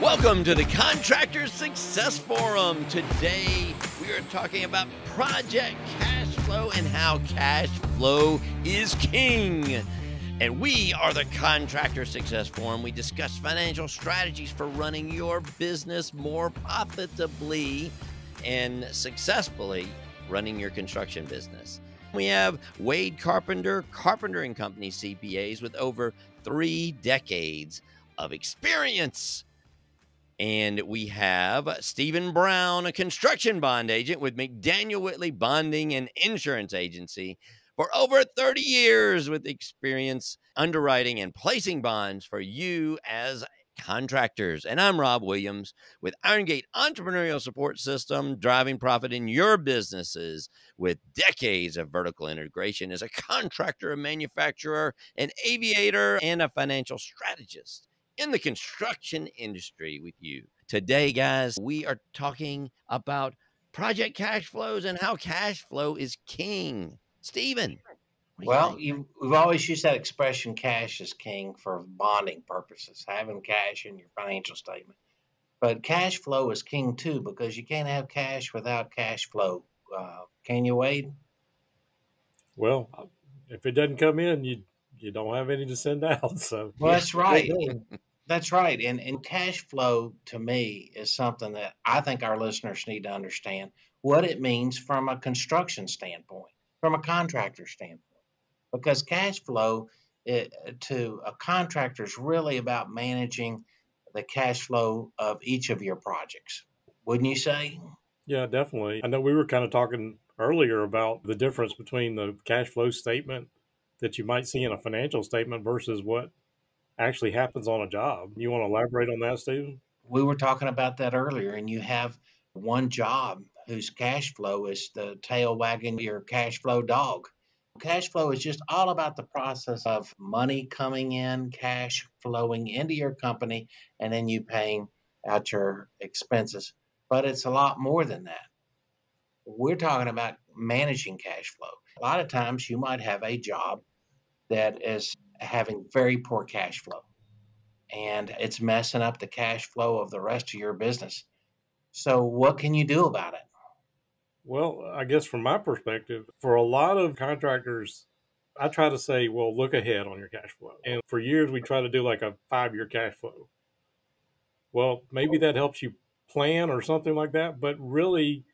Welcome to the Contractor Success Forum. Today, we are talking about project cash flow and how cash flow is king. And we are the Contractor Success Forum. We discuss financial strategies for running your business more profitably and successfully running your construction business. We have Wade Carpenter, Carpenter & Company CPAs with over 3 decades of experience. And we have Stephen Brown, a construction bond agent with McDaniel Whitley Bonding and Insurance Agency for over 30 years with experience underwriting and placing bonds for you as contractors. And I'm Rob Williams with Iron Gate Entrepreneurial Support System, driving profit in your businesses with decades of vertical integration as a contractor, a manufacturer, an aviator, and a financial strategist in the construction industry with you. Today, guys, we are talking about project cash flows and how cash flow is king. Stephen. Well, we've always used that expression, cash is king, for bonding purposes, having cash in your financial statement. But cash flow is king too, because you can't have cash without cash flow. Can you, Wade? Well, if it doesn't come in, you don't have any to send out. So Well, that's right. That's right. And cash flow to me is something that I think our listeners need to understand what it means from a construction standpoint, from a contractor standpoint. Because cash flow to a contractor is really about managing the cash flow of each of your projects. Wouldn't you say? yeah, definitely. I know we were kind of talking earlier about the difference between the cash flow statement that you might see in a financial statement versus what actually happens on a job. You want to elaborate on that, Stephen? We were talking about that earlier, and you have one job whose cash flow is the tail wagging your cash flow dog. Cash flow is just all about the process of money coming in, cash flowing into your company, and then you paying out your expenses. But it's a lot more than that. We're talking about managing cash flow. A lot of times you might have a job that is having very poor cash flow and it's messing up the cash flow of the rest of your business. So, what can you do about it? Well, I guess from my perspective, for a lot of contractors, I try to say, well, look ahead on your cash flow. And for years, we try to do like a 5-year cash flow. Well, maybe that helps you plan or something like that, but really,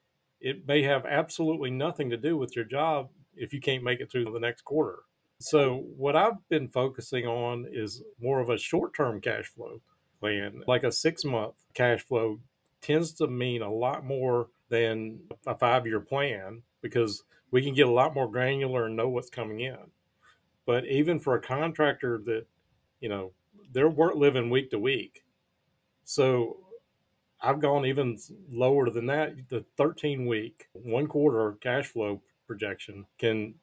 it may have absolutely nothing to do with your job if you can't make it through the next quarter. So, what I've been focusing on is more of a short term cash flow plan. Like a 6-month cash flow tends to mean a lot more than a 5-year plan because we can get a lot more granular and know what's coming in. But even for a contractor that, they're living week to week. So, I've gone even lower than that. The 13-week, 1/4 cash flow projection can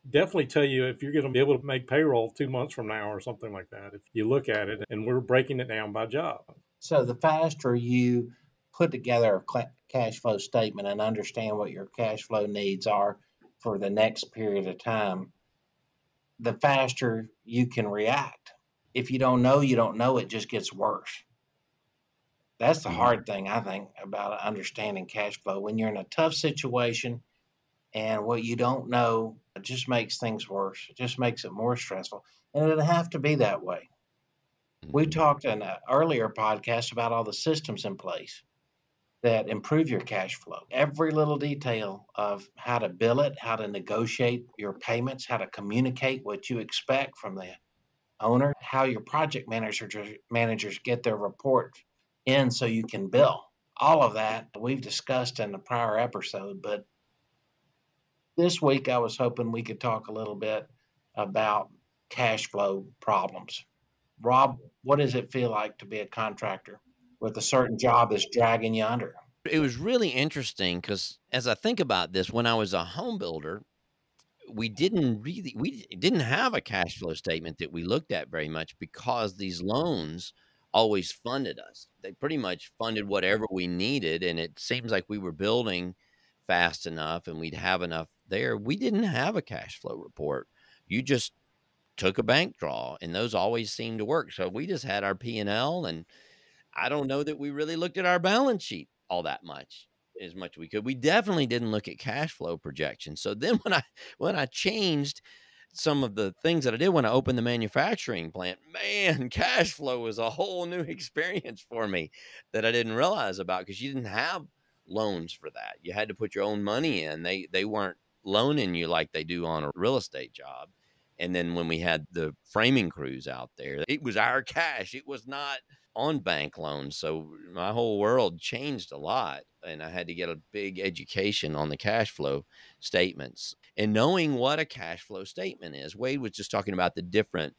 definitely tell you if you're going to be able to make payroll 2 months from now or something like that. If you look at it, and we're breaking it down by job. So, the faster you put together a cash flow statement and understand what your cash flow needs are for the next period of time, the faster you can react. If you don't know, you don't know, it just gets worse. That's the hard thing, I think, about understanding cash flow. When you're in a tough situation and what you don't know, it just makes things worse. It just makes it more stressful. And it doesn't have to be that way. We talked in an earlier podcast about all the systems in place that improve your cash flow. Every little detail of how to bill it, how to negotiate your payments, how to communicate what you expect from the owner, how your project managers get their report in so you can bill. All of that we've discussed in the prior episode, but this week I was hoping we could talk a little bit about cash flow problems. Rob, what does it feel like to be a contractor with a certain job that's dragging you under? It was really interesting because as I think about this, when I was a home builder, we didn't have a cash flow statement that we looked at very much because these loans always funded us. They pretty much funded whatever we needed. And it seems like we were building fast enough and we'd have enough there. We didn't have a cash flow report. You just took a bank draw and those always seemed to work. So we just had our P&L and I don't know that we really looked at our balance sheet all that much, as much as we could. We definitely didn't look at cash flow projections. So then when I changed some of the things that I did when I opened the manufacturing plant, man, cash flow was a whole new experience for me that I didn't realize about, because you didn't have loans for that. You had to put your own money in. They weren't loaning you like they do on a real estate job. And then when we had the framing crews out there, it was our cash. It was not on bank loans. So my whole world changed a lot, and I had to get a big education on the cash flow statements and knowing what a cash flow statement is. Wade was just talking about the different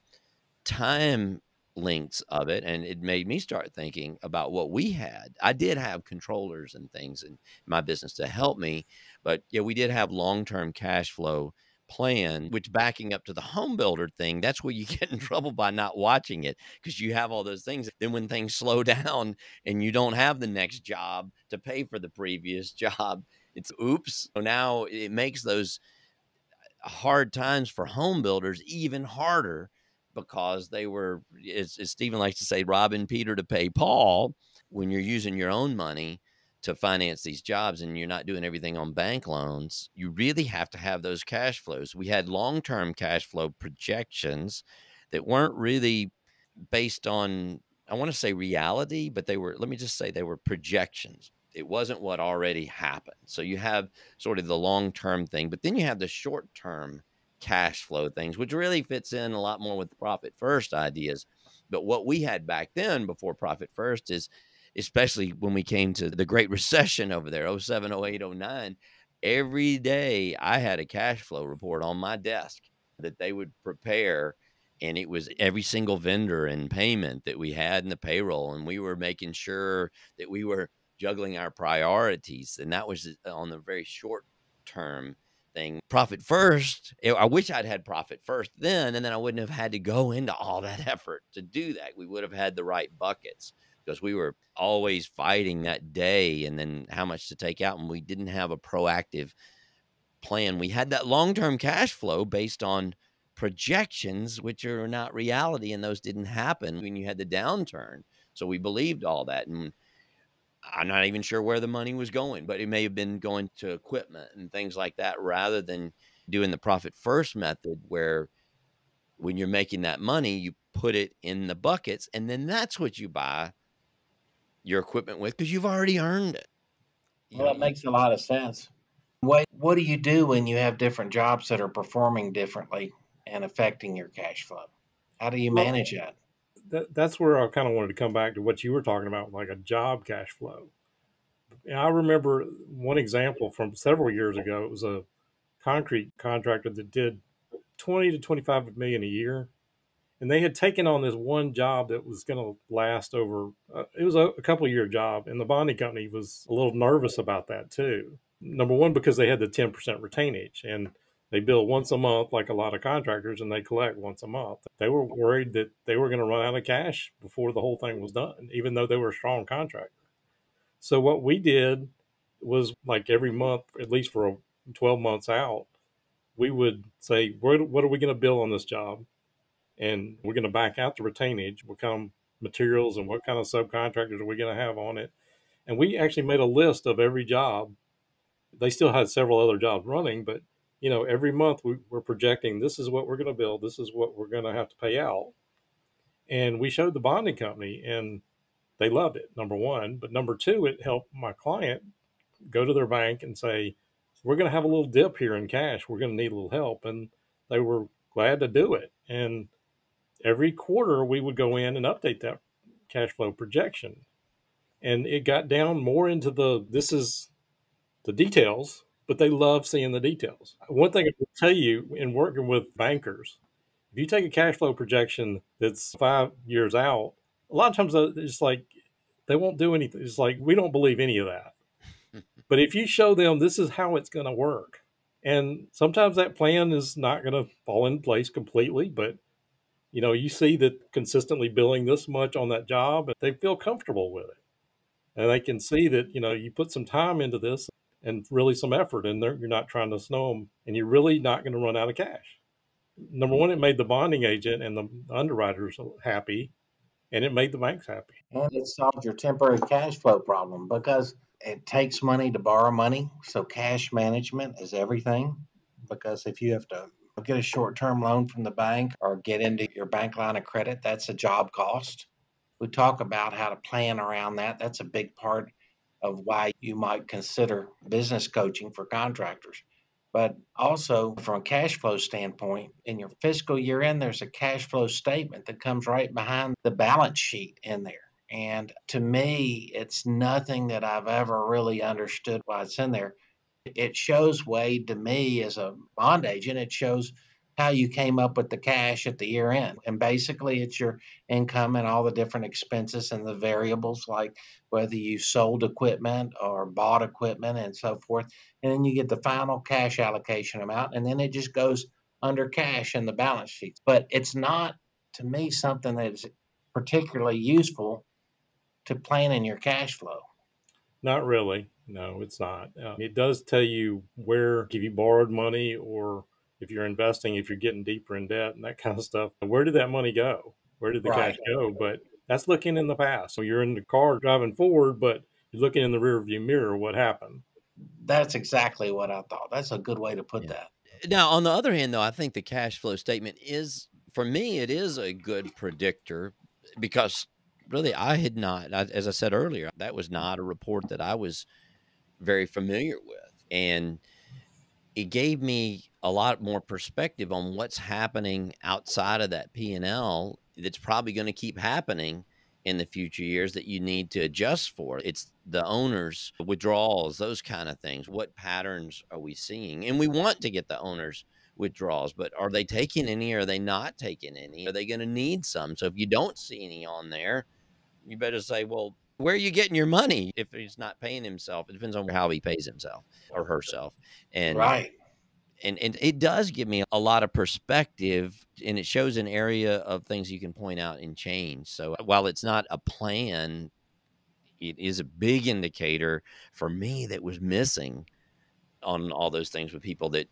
time lengths of it, and it made me start thinking about what we had. I did have controllers and things in my business to help me, but yeah, we did have long-term cash flow plan, which, backing up to the home builder thing, that's where you get in trouble by not watching it, because you have all those things. Then when things slow down and you don't have the next job to pay for the previous job, it's oops. So now it makes those hard times for home builders even harder, because they were, as Stephen likes to say, robbing Peter to pay Paul. When you're using your own money to finance these jobs and you're not doing everything on bank loans, you really have to have those cash flows. We had long-term cash flow projections that weren't really based on, I want to say reality, but they were, let me just say, they were projections. It wasn't what already happened. So you have sort of the long-term thing, but then you have the short-term cash flow things, which really fits in a lot more with the profit first ideas. But what we had back then before profit first is, especially when we came to the Great Recession over there, 07, 08, 09, every day I had a cash flow report on my desk that they would prepare. And it was every single vendor and payment that we had in the payroll. And we were making sure that we were juggling our priorities. And that was on the very short term thing. Profit first. I wish I'd had profit first then, and then I wouldn't have had to go into all that effort to do that. We would have had the right buckets, because we were always fighting that day and then how much to take out. And we didn't have a proactive plan. We had that long-term cash flow based on projections, which are not reality, and those didn't happen when you had the downturn. So we believed all that. And I'm not even sure where the money was going, but it may have been going to equipment and things like that, rather than doing the profit first method, where when you're making that money, you put it in the buckets, and then that's what you buy your equipment with, because you've already earned it. Well, that makes a lot of sense. What do you do when you have different jobs that are performing differently and affecting your cash flow? How do you Well, manage that? that's where I kind of wanted to come back to what you were talking about, like a job cash flow. And I remember one example from several years ago. It was a concrete contractor that did 20 to 25 million a year. And they had taken on this one job that was going to last over, it was a couple of year job. And the bonding company was a little nervous about that too. Number one, because they had the 10% retainage, and they bill once a month like a lot of contractors, and they collect once a month. They were worried that they were going to run out of cash before the whole thing was done, even though they were a strong contractor. So what we did was, like, every month, at least for 12 months out, we would say, what are we going to bill on this job? And we're going to back out the retainage, what kind of materials and what kind of subcontractors are we going to have on it. And we actually made a list of every job. They still had several other jobs running, but every month we're projecting, this is what we're going to build, this is what we're going to have to pay out. And we showed the bonding company, and they loved it, number one. But number two, it helped my client go to their bank and say, we're going to have a little dip here in cash, we're going to need a little help. And they were glad to do it. And every quarter we would go in and update that cash flow projection. And it got down more into this is the details, but they love seeing the details. One thing I will tell you, in working with bankers, if you take a cash flow projection that's 5 years out, a lot of times it's like they won't do anything. It's like, we don't believe any of that. But if you show them this is how it's going to work, and sometimes that plan is not going to fall in place completely, but you see that consistently billing this much on that job, they feel comfortable with it. And they can see that, you put some time into this and really some effort in there. You're not trying to snow them, and you're really not going to run out of cash. Number one, it made the bonding agent and the underwriters happy. and it made the banks happy. And it solved your temporary cash flow problem because it takes money to borrow money. So cash management is everything. Because if you have to get a short-term loan from the bank or get into your bank line of credit, that's a job cost. We talk about how to plan around that. That's a big part of why you might consider business coaching for contractors. But also, from a cash flow standpoint, in your fiscal year end, there's a cash flow statement that comes right behind the balance sheet in there. And to me, it's nothing that I've ever really understood why it's in there. It shows, Wade, to me as a bond agent, it shows how you came up with the cash at the year end. And basically, it's your income and all the different expenses and the variables, like whether you sold equipment or bought equipment and so forth. And then you get the final cash allocation amount, and then it just goes under cash in the balance sheet. But it's not, to me, something that's particularly useful to planning your cash flow. Not really. No, it's not. It does tell you where, if you borrowed money or if you're investing, if you're getting deeper in debt and that kind of stuff, where did that money go? Where did the cash Right. go? But that's looking in the past. So you're in the car driving forward, but you're looking in the rearview mirror. What happened? That's exactly what I thought. That's a good way to put Yeah. that. Now, on the other hand, though, I think the cash flow statement is, for me, it is a good predictor because really I had not, as I said earlier, that was not a report that I was very familiar with. And it gave me a lot more perspective on what's happening outside of that P&L that's probably going to keep happening in the future years that you need to adjust for. It's the owners' withdrawals, those kind of things. What patterns are we seeing? And we want to get the owners' withdrawals, but are they taking any? Are they not taking any? Are they going to need some? So if you don't see any on there, you better say, well, where are you getting your money if he's not paying himself? It depends on how he pays himself or herself. And Right. and it does give me a lot of perspective, and it shows an area of things you can point out and change. So while it's not a plan, it is a big indicator for me that was missing on all those things with people that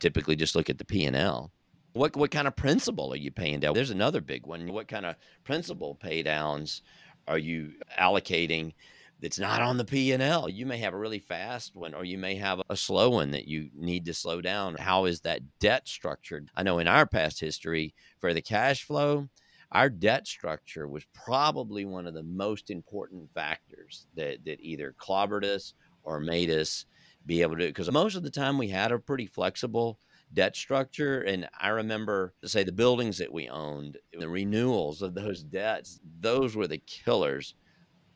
typically just look at the P&L. What kind of principal are you paying down? There's another big one. What kind of principal pay downs are you allocating that's not on the P&L? You may have a really fast one, or you may have a slow one that you need to slow down. How is that debt structured? I know in our past history for the cash flow, our debt structure was probably one of the most important factors that either clobbered us or made us be able to, because most of the time we had a pretty flexible debt structure. And I remember, say, the buildings that we owned, the renewals of those debts, those were the killers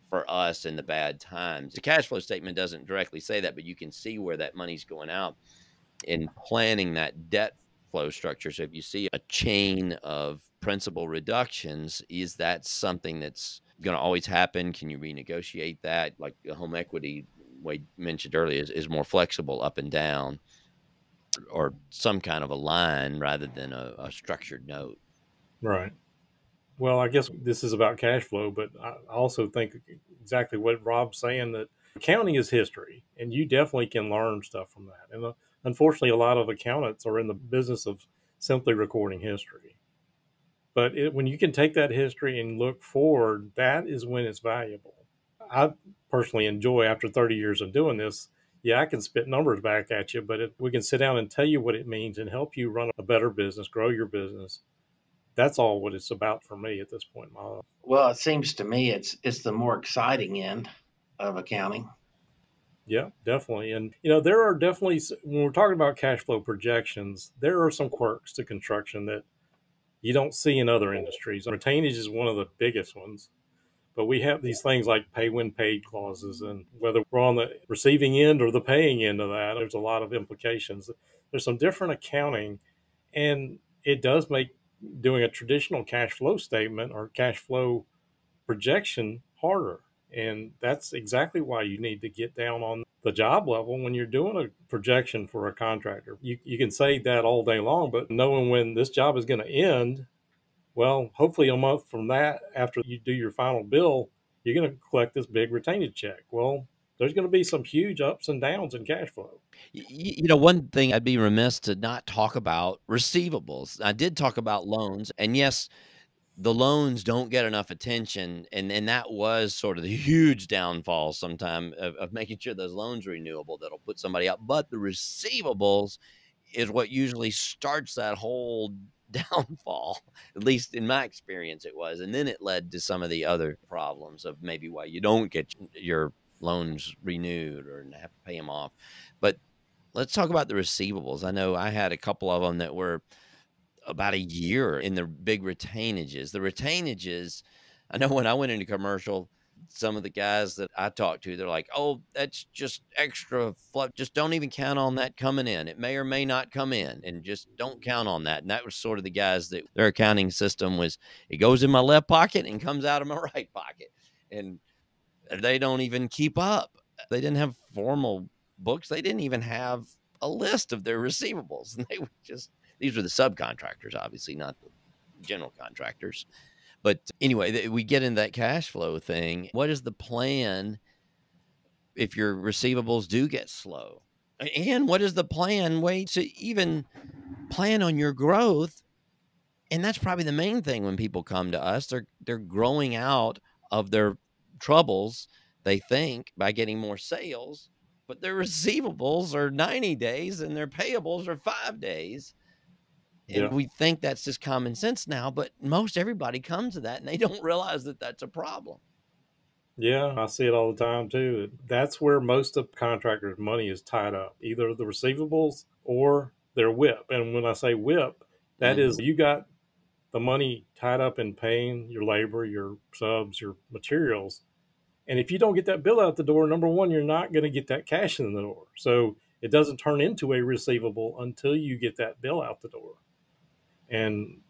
for us in the bad times. The cash flow statement doesn't directly say that, but you can see where that money's going out in planning that debt flow structure. So if you see a chain of principal reductions, is that something that's going to always happen? Can you renegotiate that? Like the home equity Wade mentioned earlier is more flexible up and down, or some kind of a line rather than a structured note. Right. Well, I guess this is about cash flow, but I also think exactly what Rob's saying, that accounting is history, and you definitely can learn stuff from that. And unfortunately, a lot of accountants are in the business of simply recording history. But when you can take that history and look forward, that is when it's valuable. I personally enjoy, after 30 years of doing this, yeah, I can spit numbers back at you, but if we can sit down and tell you what it means and help you run a better business, grow your business, that's all what it's about for me at this point in my life. Well, it seems to me it's the more exciting end of accounting. Yeah, definitely. And, there are definitely, when we're talking about cash flow projections, there are some quirks to construction that you don't see in other industries. Retainage is one of the biggest ones. But we have these things like pay when paid clauses, and whether we're on the receiving end or the paying end of that, there's a lot of implications. There's some different accounting, and it does make doing a traditional cash flow statement or cash flow projection harder. And that's exactly why you need to get down on the job level when you're doing a projection for a contractor. You can say that all day long, but knowing when this job is going to end, well, hopefully a month from that, after you do your final bill, you're going to collect this big retainage check. Well, there's going to be some huge ups and downs in cash flow. One thing I'd be remiss to not talk about receivables. I did talk about loans, and yes, the loans don't get enough attention, and that was sort of the huge downfall sometime of making sure those loans are renewable that'll put somebody out. But the receivables is what usually starts that whole downfall. At least in my experience, it was. And then it led to some of the other problems of maybe why you don't get your loans renewed or have to pay them off. But let's talk about the receivables. I know I had a couple of them that were about a year in the big retainages. The retainages, I know when I went into commercial, some of the guys that I talked to, they're like, "Oh, that's just extra fluff. Just don't even count on that coming in. It may or may not come in, and just don't count on that." And that was sort of the guys that their accounting system was, it goes in my left pocket and comes out of my right pocket. And they don't even keep up. They didn't have formal books. They didn't even have a list of their receivables. And they were just, these were the subcontractors, obviously, not the general contractors. But anyway, we get into that cash flow thing. What is the plan if your receivables do get slow? And what is the plan way to even plan on your growth? And that's probably the main thing when people come to us. They're growing out of their troubles, they think, by getting more sales, but their receivables are 90 days and their payables are 5 days. And we think that's just common sense now, but most everybody comes to that and they don't realize that that's a problem. Yeah, I see it all the time too. That's where most of contractors' money is tied up, either the receivables or their WIP. And when I say WIP, that is, you got the money tied up in paying your labor, your subs, your materials. And if you don't get that bill out the door, number one, you're not going to get that cash in the door. So it doesn't turn into a receivable until you get that bill out the door. And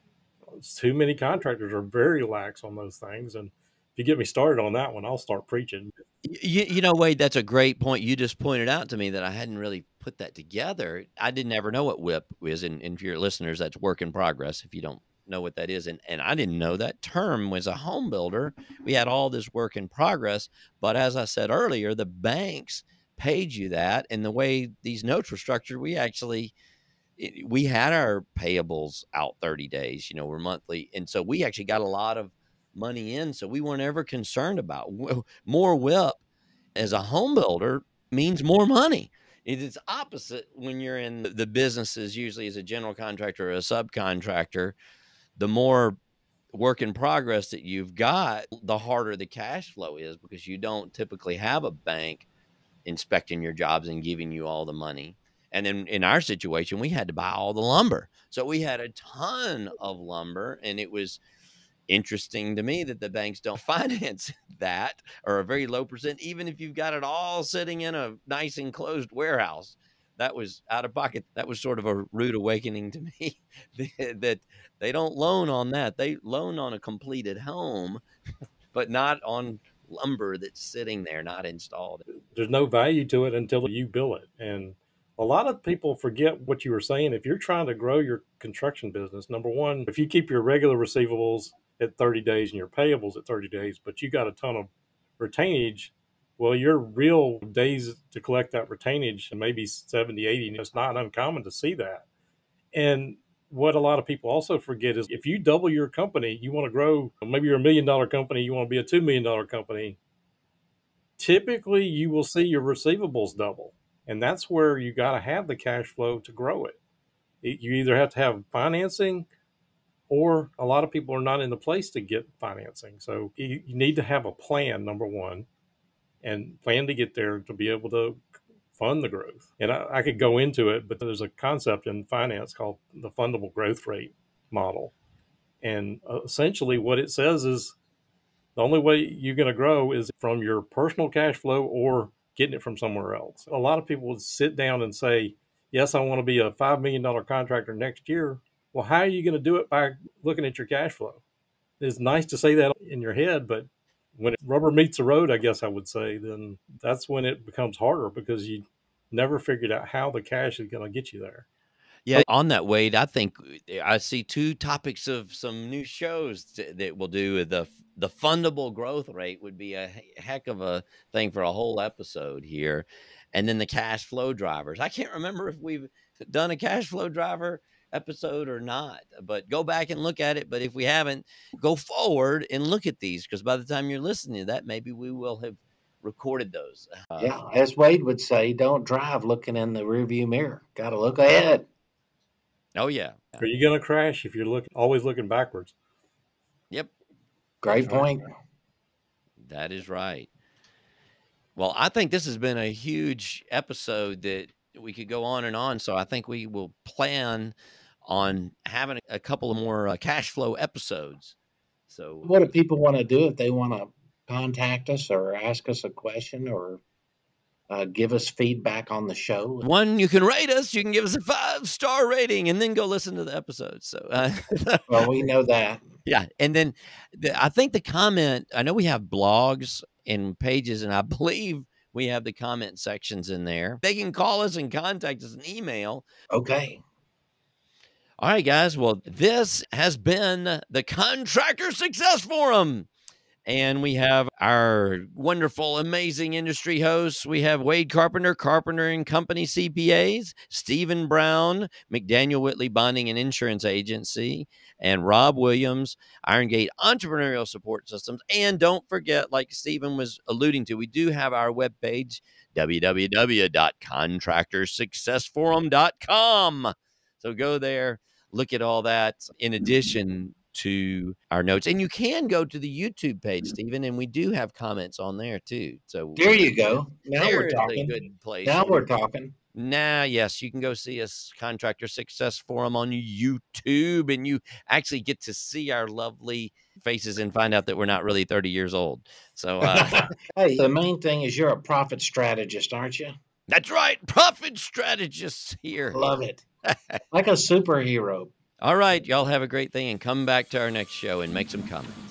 too many contractors are very lax on those things. And if you get me started on that one, I'll start preaching. You know, Wade, that's a great point. You just pointed out to me that I hadn't really put that together. I didn't ever know what WIP is. And for your listeners, that's work in progress, if you don't know what that is. And I didn't know that term. Was a home builder, we had all this work in progress. But as I said earlier, the banks paid you that. And the way these notes were structured, we had our payables out 30 days, we're monthly. And so we actually got a lot of money in. So we weren't ever concerned about more WIP as a home builder means more money. It's opposite when you're in the businesses, usually as a general contractor or a subcontractor. The more work in progress that you've got, the harder the cash flow is because you don't typically have a bank inspecting your jobs and giving you all the money. And then in our situation, we had to buy all the lumber. So we had a ton of lumber, and it was interesting to me that the banks don't finance that, or a very low percent, even if you've got it all sitting in a nice enclosed warehouse. That was out of pocket. That was sort of a rude awakening to me that they don't loan on that. They loan on a completed home, but not on lumber that's sitting there, not installed. There's no value to it until you bill it. And a lot of people forget what you were saying. If you're trying to grow your construction business, number one, if you keep your regular receivables at 30 days and your payables at 30 days, but you got a ton of retainage, well, your real days to collect that retainage and maybe 70, 80, and it's not uncommon to see that. And what a lot of people also forget is if you double your company, you want to grow, maybe you're $1 million company, you want to be a $2 million company, typically you will see your receivables double. And that's where you got to have the cash flow to grow it. You either have to have financing, or a lot of people are not in the place to get financing. So you need to have a plan, number one, and plan to get there to be able to fund the growth. And I could go into it, but there's a concept in finance called the fundable growth rate model. And essentially what it says is the only way you're going to grow is from your personal cash flow or getting it from somewhere else. A lot of people would sit down and say, yes, I want to be a $5 million contractor next year. Well, how are you going to do it? By looking at your cash flow. It's nice to say that in your head, but when rubber meets the road, I guess I would say, then that's when it becomes harder because you never figured out how the cash is going to get you there. Yeah, on that, Wade, I think I see two topics of some new shows that we'll do. The fundable growth rate would be a heck of a thing for a whole episode here. And then the cash flow drivers. I can't remember if we've done a cash flow driver episode or not, but go back and look at it. But if we haven't, go forward and look at these, because by the time you're listening to that, maybe we will have recorded those. Yeah, as Wade would say, don't drive looking in the rearview mirror. Got to look ahead. Oh yeah. Are you going to crash if you're always looking backwards? Yep. Great point. That is right. Well, I think this has been a huge episode that we could go on and on. So I think we will plan on having a couple of more cash flow episodes. So what do people want to do if they want to contact us or ask us a question or give us feedback on the show? One, you can rate us. You can give us a 5-star rating and then go listen to the episode. So, well, we know that. Yeah. And then I think the comment, I know we have blogs and pages, and I believe we have the comment sections in there. They can call us and contact us and email. Okay. All right, guys. Well, this has been the Contractor Success Forum. And we have our wonderful, amazing industry hosts. We have Wade Carpenter, Carpenter and Company CPAs, Stephen Brown, McDaniel Whitley Bonding and Insurance Agency, and Rob Williams, Iron Gate Entrepreneurial Support Systems. And don't forget, like Stephen was alluding to, we do have our webpage, www.contractorsuccessforum.com. So go there, look at all that. In addition to our notes, and you can go to the YouTube page, Stephen, and we do have comments on there too. So there you go. Now we're talking. A good place. Now we're talking. Yes, you can go see us, Contractor Success Forum, on YouTube, and you actually get to see our lovely faces and find out that we're not really 30 years old. So, hey, the main thing is you're a profit strategist, aren't you? That's right, profit strategists here. Love it, like a superhero. All right, y'all have a great thing and come back to our next show and make some comments.